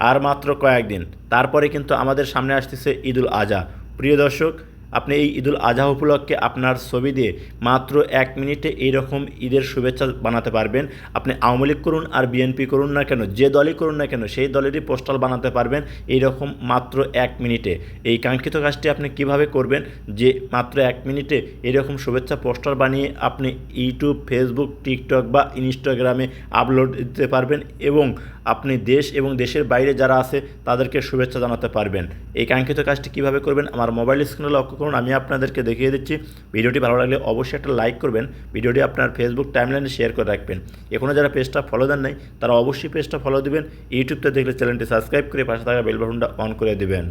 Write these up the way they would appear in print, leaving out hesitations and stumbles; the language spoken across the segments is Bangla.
আর মাত্র কয়েকদিন, তারপরে কিন্তু আমাদের সামনে আসতেছে ঈদুল আজহা। প্রিয় দর্শক, আপনি এই ঈদুল আজহা উপলক্ষে আপনার ছবি দিয়ে মাত্র 1 মিনিটে এইরকম ঈদের শুভেচ্ছা বানাতে পারবেন। আপনি আওয়ামী লীগ করুন আর বিএনপি করুন না কেন, যে দলই করুন না কেন, সেই দলেরই পোস্টাল বানাতে পারবেন এইরকম মাত্র 1 মিনিটে। এই কাঙ্ক্ষিত কাজটি আপনি কিভাবে করবেন, যে মাত্র 1 মিনিটে এরকম শুভেচ্ছা পোস্টার বানিয়ে আপনি ইউটিউব, ফেসবুক, টিকটক বা ইনস্টাগ্রামে আপলোড দিতে পারবেন এবং আপনি দেশ এবং দেশের বাইরে যারা আছে তাদেরকে শুভেচ্ছা জানাতে পারবেন। এই কাঙ্ক্ষিত কাজটি কীভাবে করবেন আমার মোবাইল স্ক্রিনে লক্ষ্য করুন, আমি আপনাদেরকে দেখিয়ে দিচ্ছি। ভিডিওটি ভালো লাগলে অবশ্যই একটা লাইক করবেন, ভিডিওটি আপনার ফেসবুক টাইমলাইনে শেয়ার করে রাখবেন। এখনও যারা পেজটা ফলো দেন নাই তারা অবশ্যই পেজটা ফলো দিবেন, ইউটিউবতে দেখলে চ্যানেলটি সাবস্ক্রাইব করে পাশে থাকা বেল বাটনটা অন করে দেবেন।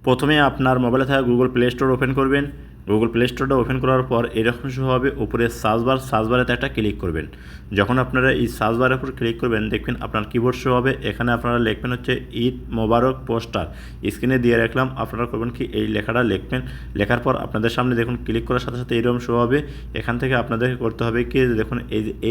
প্রথমে আপনার মোবাইলে থাকা গুগল প্লে স্টোর ওপেন করবেন। গুগল প্লে স্টোরটা ওপেন করার পর এরকম শো হবে, উপরে সার্চবারেতে একটা ক্লিক করবেন। যখন আপনারা এই সার্চবারের উপর ক্লিক করবেন দেখবেন আপনার কিবোর্ড শো হবে, এখানে আপনারা লিখবেন হচ্ছে ঈদ মোবারক পোস্টার। স্ক্রিনে দিয়ে রাখলাম, আপনারা করবেন কি এই লেখাটা লিখবেন। লেখার পর আপনাদের সামনে দেখুন ক্লিক করার সাথে সাথে এরকম শো হবে। এখান থেকে আপনাদেরকে করতে হবে কি, দেখুন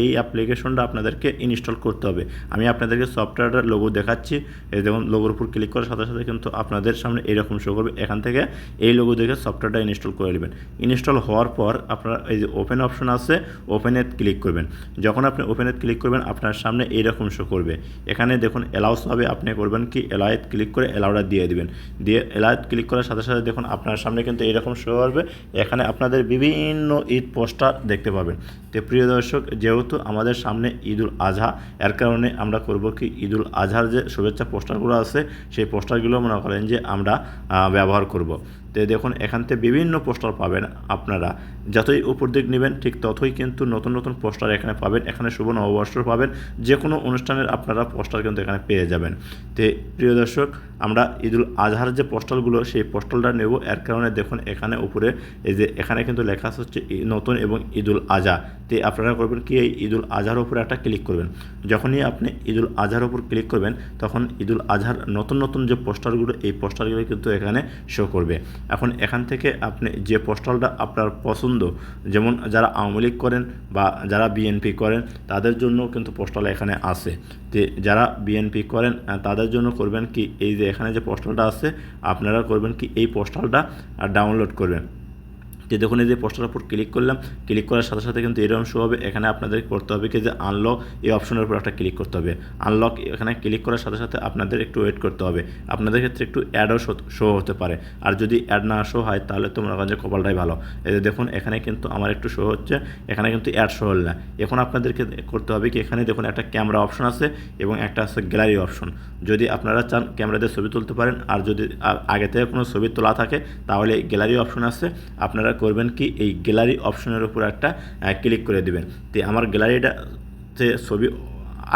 এই অ্যাপ্লিকেশনটা আপনাদেরকে ইনস্টল করতে হবে। আমি আপনাদেরকে সফটওয়্যারটার লোগো দেখাচ্ছি। এই দেখুন লোগোর উপর ক্লিক করার সাথে সাথে কিন্তু আপনাদের সামনে এরকম শো করবে। এখান থেকে এই লোগো দেখে সফটওয়্যারটা ইনস্টল করে নেবেন। ইনস্টল হওয়ার পর আপনারা এই যে ওপেন অপশন আছে, ওপেনে ক্লিক করবেন। যখন আপনি ওপেনে ক্লিক করবেন আপনার সামনে এইরকম শো করবে। এখানে দেখুন অ্যালাউস হবে, আপনি করবেন কি অ্যালাউতে ক্লিক করে অ্যালাউটা দিয়ে দিবেন। দিয়ে অ্যালাউতে ক্লিক করার সাথে সাথে দেখুন আপনার সামনে কিন্তু এইরকম শো করবে। এখানে আপনাদের বিভিন্ন ঈদ পোস্টার দেখতে পাবেন। তো প্রিয় দর্শক, যেহেতু আমাদের সামনে ঈদুল আজহা, এর কারণে আমরা করব কি ঈদুল আজহার যে শুভেচ্ছা পোস্টারগুলো আছে সেই পোস্টারগুলো মনে করেন যে আমরা ব্যবহার করব। তো দেখুন এখান থেকে বিভিন্ন পোস্টার পাবেন। আপনারা যতই উপর দিক নেবেন ঠিক ততই কিন্তু নতুন নতুন পোস্টার এখানে পাবেন। এখানে শুভ নববর্ষ পাবেন, যে কোনো অনুষ্ঠানের আপনারা পোস্টার কিন্তু এখানে পেয়ে যাবেন। তো প্রিয় দর্শক, আমরা ঈদুল আজহার যে পোস্টারগুলো সেই পোস্টারটা নেব। এর কারণে দেখুন এখানে উপরে এই যে এখানে কিন্তু লেখা হচ্ছে নতুন এবং ঈদুল আজহা। তো আপনারা করবেন কি এই ঈদুল আজহার উপরে একটা ক্লিক করবেন। যখনই আপনি ঈদুল আজহার উপর ক্লিক করবেন তখন ঈদুল আজহার নতুন নতুন যে পোস্টারগুলো এই পোস্টারগুলো কিন্তু এখানে শো করবে। এখন এখান থেকে আপনি যে পোস্টারটা আপনার পছন্দ, যেমন যারা আওয়ামী লীগ করেন বা যারা বিএনপি করেন তাদের জন্য কিন্তু পোস্টার এখানে আছে। তো যারা বিএনপি করেন তাদের জন্য করবেন কি এই যে এখানে যে পোস্টারটা আছে আপনারা করবেন কি এই পোস্টারটা ডাউনলোড করবেন। যে দেখুন এই যে পোস্টারের উপর ক্লিক করলাম, ক্লিক করার সাথে সাথে কিন্তু এরকম শো হবে। এখানে আপনাদের করতে হবে কি যে আনলক এই অপশনের উপর একটা ক্লিক করতে হবে। আনলক এখানে ক্লিক করার সাথে সাথে আপনাদের একটু ওয়েট করতে হবে। আপনাদের ক্ষেত্রে একটু অ্যাডও শো হতে পারে, আর যদি অ্যাড না শো হয় তাহলে তো মনে করেন যে কপালটাই ভালো। এই যে দেখুন এখানে কিন্তু আমার একটু শো হচ্ছে, এখানে কিন্তু অ্যাড শো হল না। এখন আপনাদেরকে করতে হবে কি এখানে দেখুন একটা ক্যামেরা অপশন আছে এবং একটা আছে গ্যালারি অপশন। যদি আপনারা চান ক্যামেরাতে ছবি তুলতে পারেন, আর যদি আগে থেকে কোনো ছবি তোলা থাকে তাহলে গ্যালারি অপশন আছে, আপনারা করবেন কি এই গ্যালারি অপশনের উপর একটা ক্লিক করে দিবেন। তো আমার গ্যালারিটাতে ছবি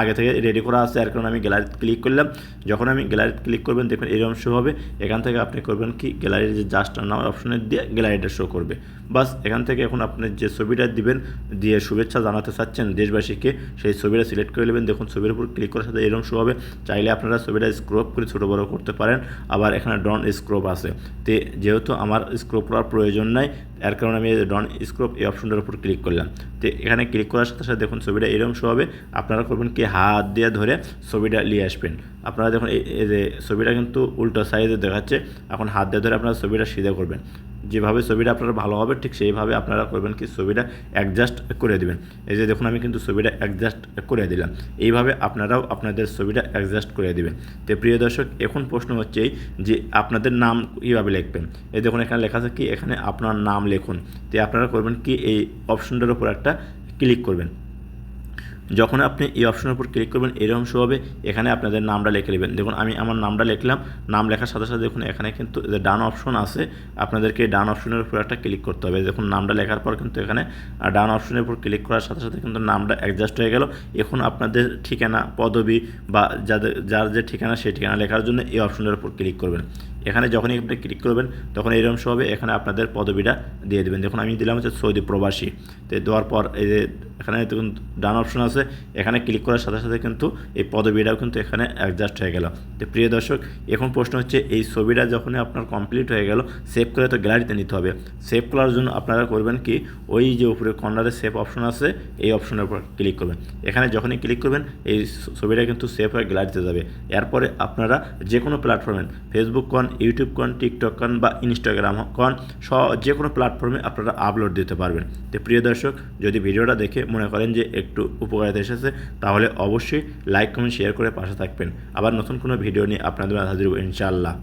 আগে থেকে রেডি করা আছে, এর কারণে আমি গ্যালারিতে ক্লিক করলাম। যখন আমি গ্যালারিতে ক্লিক করবেন দেখবেন এরকম শো হবে। এখান থেকে আপনি করবেন কি গ্যালারির যে জাস্ট নাও অপশনে দিয়ে গ্যালারিটা শো করবে। বাস এখান থেকে এখন আপনি যে ছবিটা দিবেন, দিয়ে শুভেচ্ছা জানাতে চাচ্ছেন দেশবাসীকে, সেই ছবিটা সিলেক্ট করে নেবেন। দেখুন ছবির উপর ক্লিক করার সাথে এরকম শো হবে। চাইলে আপনারা ছবিটা স্ক্রপ করে ছোটো বড়ো করতে পারেন, আবার এখানে ডন স্ক্রপ আছে। তো যেহেতু আমার স্ক্রপ করার প্রয়োজন নাই এর কারণে আমি ডন স্ক্রপ এই অপশনটার উপর ক্লিক করলাম। তো এখানে ক্লিক করার সাথে সাথে দেখুন ছবিটা এরকম শো হবে। আপনারা করবেন কি হাত দিয়ে ধরে ছবিটা নিয়ে আসবেন। আপনারা দেখুন এই যে ছবিটা কিন্তু উল্টো সাইজে দেখাচ্ছে, এখন হাত দিয়ে ধরে আপনারা ছবিটা সিধা করবেন। যেভাবে ছবিটা আপনারা ভালো হবে ঠিক সেইভাবে আপনারা করবেন কি ছবিটা অ্যাডজাস্ট করে দেবেন। এই যে দেখুন আমি কিন্তু ছবিটা অ্যাডজাস্ট করে দিলাম। এইভাবে আপনারাও আপনাদের ছবিটা অ্যাডজাস্ট করে দেবেন। তো প্রিয় দর্শক, এখন প্রশ্ন হচ্ছে এই যে আপনাদের নাম কীভাবে লিখবেন। এই দেখুন এখানে লেখা আছে কি এখানে আপনার নাম লিখুন। তো আপনারা করবেন কি এই অপশনটার উপর একটা ক্লিক করবেন। যখন আপনি এই অপশনের উপর ক্লিক করবেন এরকম শো হবে। এখানে আপনাদের নামটা লিখে নেবেন। দেখুন আমি আমার নামটা লিখলাম। নাম লেখার সাথে সাথে দেখুন এখানে কিন্তু যে ডান অপশন আছে, আপনাদেরকে ডান অপশনের উপর একটা ক্লিক করতে হবে। দেখুন নামটা লেখার পর কিন্তু এখানে ডান অপশনের উপর ক্লিক করার সাথে সাথে কিন্তু নামটা অ্যাডজাস্ট হয়ে গেল। এখন আপনাদের ঠিকানা, পদবি বা যার যে ঠিকানা সেই ঠিকানা লেখার জন্য এই অপশনের উপর ক্লিক করবেন। এখানে যখনই আপনি ক্লিক করবেন তখন এরকম শো হবে, এখানে আপনাদের পদবিটা দিয়ে দেবেন। দেখুন আমি দিলাম হচ্ছে সৌদি প্রবাসী। তো দেওয়ার পর এই যে এখানে দেখুন ডান অপশন আছে, এখানে ক্লিক করার সাথে সাথে কিন্তু এই পদবিটাও কিন্তু এখানে অ্যাডজাস্ট হয়ে গেল। তো প্রিয় দর্শক, এখন প্রশ্ন হচ্ছে এই ছবিটা যখনই আপনার কমপ্লিট হয়ে গেল, সেভ করে তো গ্যালারিতে নিতে হবে। সেভ করার জন্য আপনারা করবেন কি, ওই যে উপরে কর্নারে সেভ অপশন আছে এই অপশনের উপর ক্লিক করবেন। এখানে যখনই ক্লিক করবেন এই ছবিটা কিন্তু সেভ হয়ে গ্যালারিতে যাবে। এরপরে আপনারা যে কোনো প্ল্যাটফর্মে, ফেসবুক কন, ইউটিউব কন, টিকটক কন বা ইনস্টাগ্রাম কন, যে কোনো প্ল্যাটফর্মে আপনারা আপলোড দিতে পারবেন। তো প্রিয় দর্শক, যদি ভিডিওটা দেখে মনে করেন যে একটু উপকারিতা এসেছে, তাহলে অবশ্যই লাইক কমেন্ট শেয়ার করে পাশে থাকবেন। আবার নতুন কোনো ভিডিও নিয়ে আপনাদের হাজির হব ইনশাআল্লাহ।